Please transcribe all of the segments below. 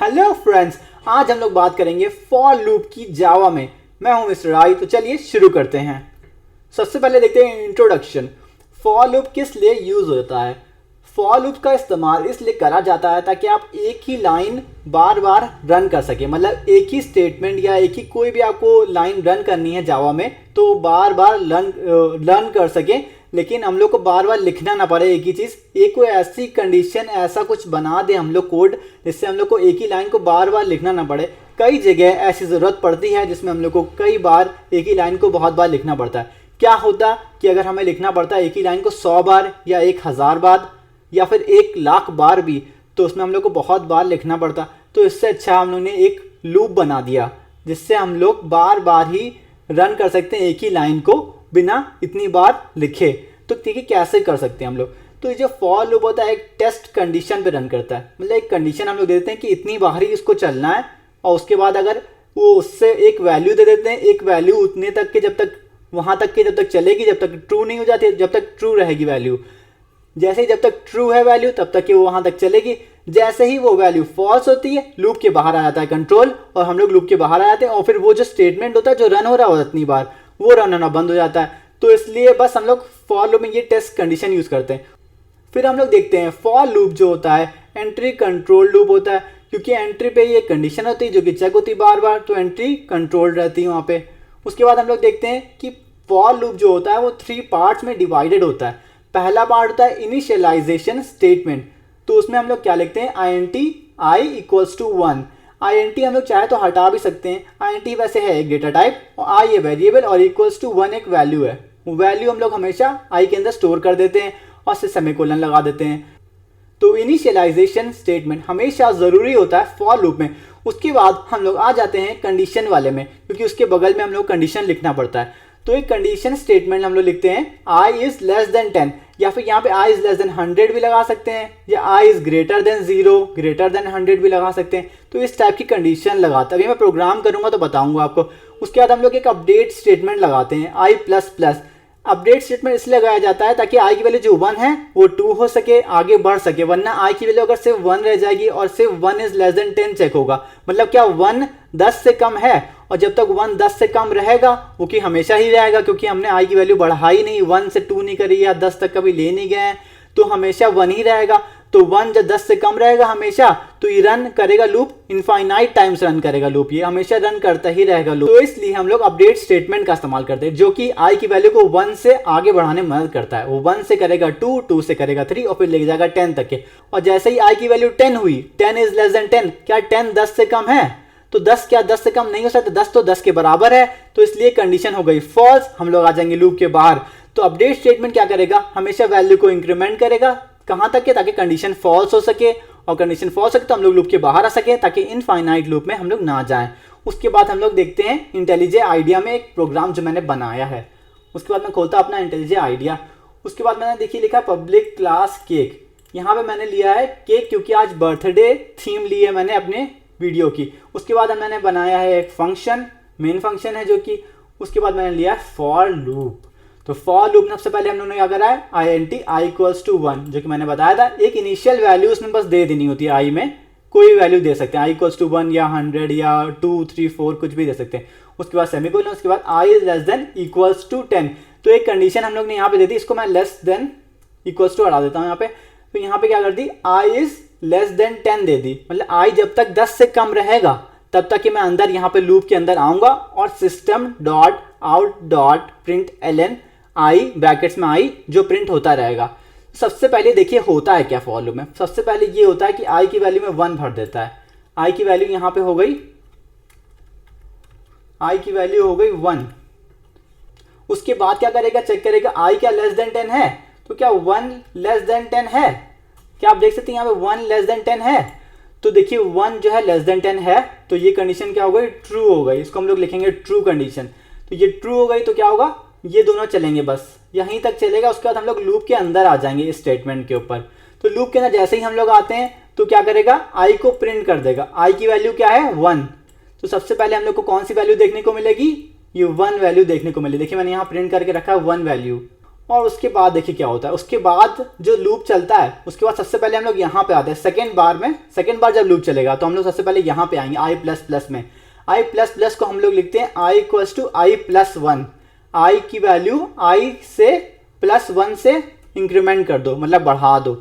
Hello friends, आज हम लोग बात करेंगे फॉर लूप की जावा में। मैं हूं मिस्टर आई, तो चलिए शुरू करते हैं। सबसे पहले देखते हैं इंट्रोडक्शन। फॉर लूप किस लिए यूज होता है? फॉर लूप का इस्तेमाल इसलिए करा जाता है ताकि आप एक ही लाइन बार बार रन कर सके। मतलब एक ही स्टेटमेंट या एक ही कोई भी आपको लाइन रन करनी है जावा में, तो बार बार रन कर सके, लेकिन हम लोग को बार बार लिखना ना पड़े एक ही चीज़। एक कोई ऐसी कंडीशन, ऐसा कुछ बना दे हम लोग कोड, जिससे हम लोग को एक ही लाइन को बार बार लिखना ना पड़े। कई जगह ऐसी ज़रूरत पड़ती है जिसमें हम लोग को कई बार एक ही लाइन को बहुत बार लिखना पड़ता है। क्या होता कि अगर हमें लिखना पड़ता है एक ही लाइन को 100 बार या 1000 बार या फिर 1,00,000 बार भी, तो उसमें हम लोग को बहुत बार लिखना पड़ता। तो इससे अच्छा हम लोग ने एक लूप बना दिया जिससे हम लोग बार बार ही रन कर सकते हैं एक ही लाइन को बिना इतनी बार लिखे। तो ठीक है, कैसे कर सकते हैं हम लोग? तो ये जो फॉर लूप होता है एक टेस्ट कंडीशन पे रन करता है। मतलब एक कंडीशन हम लोग देते हैं कि इतनी बार ही इसको चलना है, और उसके बाद अगर वो उससे एक वैल्यू दे देते हैं, एक वैल्यू उतने तक के, जब तक वहाँ तक के जब तक चलेगी, जब तक ट्रू नहीं हो जाती, जब तक ट्रू रहेगी वैल्यू। जैसे ही जब तक ट्रू है वैल्यू, तब तक कि वो वहाँ तक चलेगी। जैसे ही वो वैल्यू फॉल्स होती है, लूप के बाहर आ जाता है कंट्रोल, और हम लोग लूप के बाहर आ जाते हैं, और फिर वो जो स्टेटमेंट होता है जो रन हो रहा होता है इतनी बार, वो रन होना बंद हो जाता है। तो इसलिए बस हम लोग फॉर लूप में ये टेस्ट कंडीशन यूज करते हैं। फिर हम लोग देखते हैं फॉर लूप जो होता है एंट्री कंट्रोल लूप होता है, क्योंकि एंट्री पे ये कंडीशन होती है जो कि चेक होती है बार बार, तो एंट्री कंट्रोल रहती है वहाँ पे। उसके बाद हम लोग देखते हैं कि फॉर लूप जो होता है वो 3 पार्ट्स में डिवाइडेड होता है। पहला पार्ट होता है इनिशियलाइजेशन स्टेटमेंट। तो उसमें हम लोग क्या लिखते हैं, INT i equals to 1। INT हम लोग चाहे तो हटा भी सकते हैं। INT वैसे है एक डेटा टाइप, और i ये वेरिएबल, और इक्वल्स टू 1 एक वैल्यू है। वैल्यू हम लोग हमेशा i के अंदर स्टोर कर देते हैं और से सेमीकोलन लगा देते हैं। तो इनिशियलाइजेशन स्टेटमेंट हमेशा ज़रूरी होता है फॉर लूप में। उसके बाद हम लोग आ जाते हैं कंडीशन वाले में, क्योंकि उसके बगल में हम लोग कंडीशन लिखना पड़ता है। तो एक कंडीशन स्टेटमेंट हम लोग लिखते हैं i इज़ लेस देन 10, या फिर यहाँ पे i इज़ लेस देन 100 भी लगा सकते हैं, या i is greater than 0 greater than 100 भी लगा सकते हैं। तो इस टाइप की कंडीशन लगाता है। अभी मैं प्रोग्राम करूँगा तो बताऊँगा आपको। उसके बाद हम लोग एक अपडेट स्टेटमेंट लगाते हैं i plus plus. Update statement इसलिए लगाया जाता है ताकि i की वैल्यू जो 1 है वो 2 हो सके, आगे बढ़ सके। वरना i की वैल्यू अगर सिर्फ 1 रह जाएगी और सिर्फ 1 इज लेस देन 10 चेक होगा। मतलब क्या 1 10 से कम है, और जब तक 1 10 से कम रहेगा वो कि हमेशा ही रहेगा, क्योंकि हमने i की वैल्यू बढ़ाई नहीं, 1 से 2 नहीं करी या 10 तक कभी ले नहीं गए, तो हमेशा 1 ही रहेगा। तो 1 जब 10 से कम रहेगा हमेशा, तो ये रन करेगा लूप, इनफाइनाइट टाइम्स रन करेगा लूप, ये हमेशा रन करता ही रहेगा लूप। तो इसलिए हम लोग अपडेट स्टेटमेंट का इस्तेमाल करते हैं, जो कि i की वैल्यू को 1 से आगे बढ़ाने में मदद करता है। वो 1 से करेगा 2, 2 से करेगा 3, और फिर ले जाएगा 10 तक के। और जैसे ही i की वैल्यू 10 हुई, 10 इज लेस देन 10, क्या 10 10 से कम है? तो 10 क्या 10 से कम नहीं हो सकता, 10 तो 10 के बराबर है। तो इसलिए कंडीशन हो गई फॉल्स, हम लोग आ जाएंगे लूप के बाहर। तो अपडेट स्टेटमेंट क्या करेगा, हमेशा वैल्यू को इंक्रीमेंट करेगा, कहाँ तक के, ताकि कंडीशन फॉल्स हो सके, और कंडीशन फॉल्स हो सके तो हम लोग लूप के बाहर आ सके, ताकि इनफाइनाइट लूप में हम लोग ना जाएं। उसके बाद हम लोग देखते हैं इंटेलिजे आइडिया में एक प्रोग्राम जो मैंने बनाया है। उसके बाद मैं खोलता अपना इंटेलिजे आइडिया। उसके बाद मैंने देखिए लिखा पब्लिक क्लास केक। यहाँ पे मैंने लिया है केक, क्योंकि आज बर्थडे थीम ली है मैंने अपने वीडियो की। उसके बाद मैंने बनाया है एक फंक्शन, मेन फंक्शन है जो कि, उसके बाद मैंने लिया फॉर लूप। तो फॉर लूप में सबसे पहले हम लोगों ने क्या करा है, INT i इक्वल्स टू 1, जो कि मैंने बताया था। एक इनिशियल वैल्यू उसमें बस दे देनी होती है, i में कोई वैल्यू दे सकते हैं, i इक्वल्स टू 1 या 100 या 2 3 4 कुछ भी दे सकते हैं। उसके बाद सेमीकोलन, उसके बाद i is less than equals to 10। तो एक कंडीशन हम लोग ने यहाँ पे दे दी, इसको मैं लेस देन इक्वल्स टू हटा देता हूँ यहाँ पे। तो यहाँ पे क्या कर दी, i इज लेस देन 10 दे दी। मतलब i जब तक 10 से कम रहेगा तब तक कि मैं अंदर यहाँ पे लूप के अंदर आऊँगा, और system dot out dot print ln i brackets में i जो प्रिंट होता रहेगा। सबसे पहले देखिए होता है क्या फॉर लूप में। सबसे पहले ये होता है कि i की वैल्यू में 1 भर देता है। i की वैल्यू यहाँ पे हो गई, i की वैल्यू हो गई 1। उसके बाद क्या करेगा, चेक करेगा i क्या लेस देन 10 है। तो क्या 1 लेस देन 10 है? क्या आप देख सकते हैं यहाँ पे 1 लेस देन 10 है। तो देखिए 1 जो है लेस देन 10 है, तो ये कंडीशन क्या हो गई, ट्रू हो गई। इसको हम लोग लिखेंगे ट्रू कंडीशन। तो ये ट्रू हो गई, तो क्या होगा, ये दोनों चलेंगे, बस यहीं तक चलेगा। उसके बाद हम लोग लूप के अंदर आ जाएंगे इस स्टेटमेंट के ऊपर। तो लूप के अंदर जैसे ही हम लोग आते हैं तो क्या करेगा, i को प्रिंट कर देगा। i की वैल्यू क्या है, 1। तो सबसे पहले हम लोग को कौन सी वैल्यू देखने को मिलेगी, ये 1 वैल्यू देखने को मिलेगी। देखिए मैंने यहाँ प्रिंट करके रखा है 1 वैल्यू। और उसके बाद देखिए क्या होता है। उसके बाद जो लूप चलता है उसके बाद सबसे पहले हम लोग यहाँ पे आते हैं सेकेंड बार जब लूप चलेगा तो हम लोग सबसे पहले यहाँ पे आएंगे आई प्लस प्लस में। आई प्लस प्लस को हम लोग लिखते हैं I equals to I plus one. I की वैल्यू आई से प्लस वन से इंक्रीमेंट कर दो, मतलब बढ़ा दो।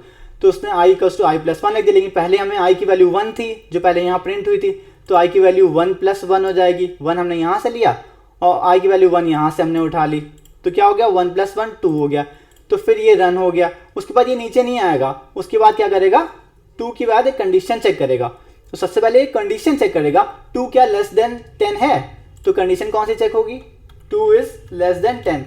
तो उसने I equals to I plus one लिख दिया, लेकिन पहले हमें आई की वैल्यू वन थी जो पहले यहाँ प्रिंट हुई थी, तो आई की वैल्यू वन प्लस वन हो जाएगी। वन हमने यहाँ से लिया और आई की वैल्यू वन यहाँ से हमने उठा ली, तो क्या हो गया, वन प्लस वन टू हो गया। तो फिर ये रन हो गया। उसके बाद ये नीचे नहीं आएगा, उसके बाद क्या करेगा, टू के बाद एक कंडीशन चेक करेगा। तो सबसे पहले एक कंडीशन चेक करेगा, टू क्या लेस देन 10 है, तो कंडीशन कौन सी चेक होगी, two is less then 10।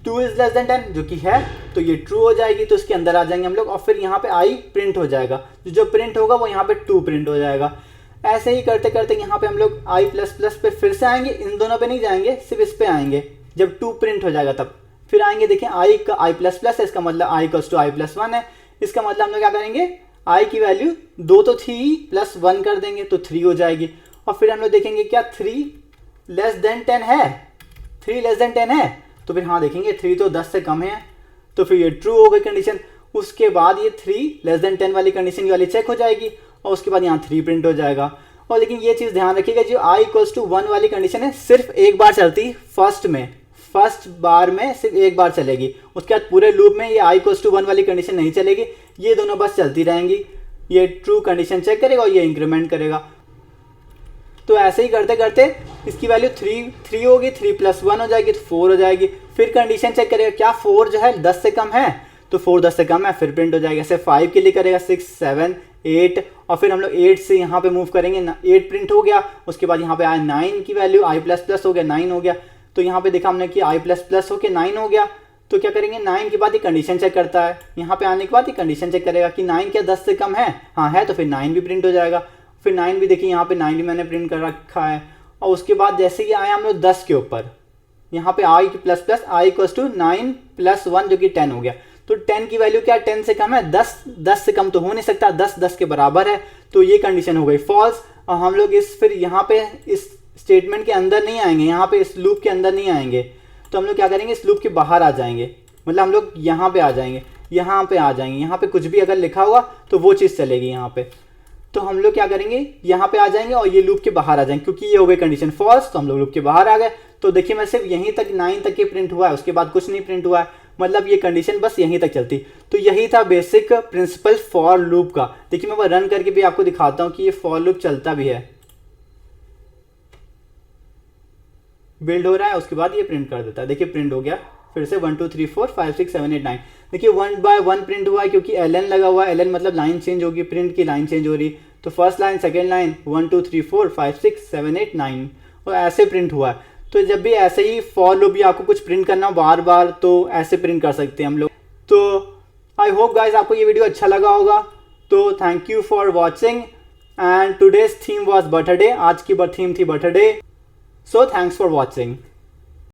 Two is less then 10 जो कि है, तो ये ट्रू हो जाएगी, तो उसके अंदर आ जाएंगे हम लोग और फिर यहाँ पे आई प्रिंट हो जाएगा। जो प्रिंट होगा वो यहाँ पे टू प्रिंट हो जाएगा। ऐसे ही करते करते यहाँ पे हम लोग आई प्लस प्लस पे फिर से आएंगे, इन दोनों पे नहीं जाएंगे, सिर्फ इस पे आएंगे। जब टू प्रिंट हो जाएगा तब फिर आएंगे, देखिए आई का आई प्लस प्लस है, इसका मतलब I equals to I plus one है। इसका मतलब हम लोग क्या करेंगे, आई की वैल्यू दो तो थी प्लस वन कर देंगे तो 3 हो जाएगी। और फिर हम लोग देखेंगे क्या 3 लेस देन 10 है, 3 लेस देन 10 है, तो फिर हाँ देखेंगे 3 तो 10 से कम है, तो फिर ये ट्रू हो गई कंडीशन। उसके बाद ये 3 लेस देन 10 वाली कंडीशन वाली चेक हो जाएगी और उसके बाद यहाँ 3 प्रिंट हो जाएगा। और लेकिन ये चीज़ ध्यान रखिएगा, जो आई इक्वल्स टू 1 वाली कंडीशन है सिर्फ एक बार चलती, फर्स्ट बार में सिर्फ एक बार चलेगी। उसके बाद पूरे लूप में ये आई इक्वल्स टू 1 वाली कंडीशन नहीं चलेगी, ये दोनों बस चलती रहेंगी। ये ट्रू कंडीशन चेक करेगा और ये इंक्रीमेंट करेगा। तो ऐसे ही करते करते इसकी वैल्यू 3 होगी, 3 प्लस 1 हो जाएगी तो 4 हो जाएगी। फिर कंडीशन चेक करेगा, क्या 4 जो है 10 से कम है, तो 4 10 से कम है, फिर प्रिंट हो जाएगा। ऐसे 5 के लिए करेगा 6 7 8 और फिर हम लोग 8 से यहाँ पे मूव करेंगे, 8 प्रिंट हो गया। उसके बाद यहाँ पे आया 9 की वैल्यू, आई प्लस प्लस हो गया 9 हो गया। तो यहाँ पे देखा हमने कि आई प्लस प्लस होकर 9 हो गया। तो क्या करेंगे, 9 के बाद ये कंडीशन चेक करता है, यहाँ पे आने के बाद ये कंडीशन चेक करेगा कि 9 क्या 10 से कम है, हाँ है, तो फिर 9 भी प्रिंट हो जाएगा। फिर 9 भी देखिए यहाँ पे 9 भी मैंने प्रिंट कर रखा है। और उसके बाद जैसे कि आए हम लोग 10 के ऊपर, यहाँ पे I plus plus I equals to 9 plus 1 जो कि 10 हो गया। तो 10 की वैल्यू क्या 10 से कम है, 10 से कम तो हो नहीं सकता, 10 के बराबर है, तो ये कंडीशन हो गई फॉल्स। और हम लोग फिर यहाँ पे इस स्टेटमेंट के अंदर नहीं आएंगे, यहाँ पे इस लूप के अंदर नहीं आएंगे, तो हम लोग क्या करेंगे, इस लूप के बाहर आ जाएंगे, मतलब हम लोग यहाँ पे आ जाएंगे, यहाँ पे आ जाएंगे। यहाँ पे कुछ भी अगर लिखा हुआ तो वो चीज़ चलेगी यहाँ पे। तो हम लोग क्या करेंगे, यहाँ पे आ जाएंगे और ये लूप के बाहर आ जाएंगे, क्योंकि ये हो गई कंडीशन फॉल्स, तो हम लोग लूप के बाहर आ गए। तो देखिए मैं सिर्फ यहीं तक 9 तक के प्रिंट हुआ है, उसके बाद कुछ नहीं प्रिंट हुआ है, मतलब ये कंडीशन बस यहीं तक चलती। तो यही था बेसिक प्रिंसिपल फॉर लूप का। देखिए मैं वो रन करके भी आपको दिखाता हूँ कि ये फॉर लूप चलता भी है, बिल्ड हो रहा है, उसके बाद ये प्रिंट कर देता है। देखिए प्रिंट हो गया फिर से 1 2 3 4 5 6 7 8 9। देखिए 1 बाय 1 प्रिंट हुआ है क्योंकि ln लगा हुआ है, ln मतलब लाइन चेंज होगी, प्रिंट की लाइन चेंज हो रही। तो फर्स्ट लाइन सेकेंड लाइन 1 2 3 4 5 6 7 8 9 और ऐसे प्रिंट हुआ है। तो जब भी ऐसे ही फॉर लूप भी आपको कुछ प्रिंट करना बार बार, तो ऐसे प्रिंट कर सकते हैं हम लोग। तो आई होप गाइज आपको ये वीडियो अच्छा लगा होगा। तो thank you for watching and today's theme was birthday. आज की थीम थी birthday. So thanks for watching.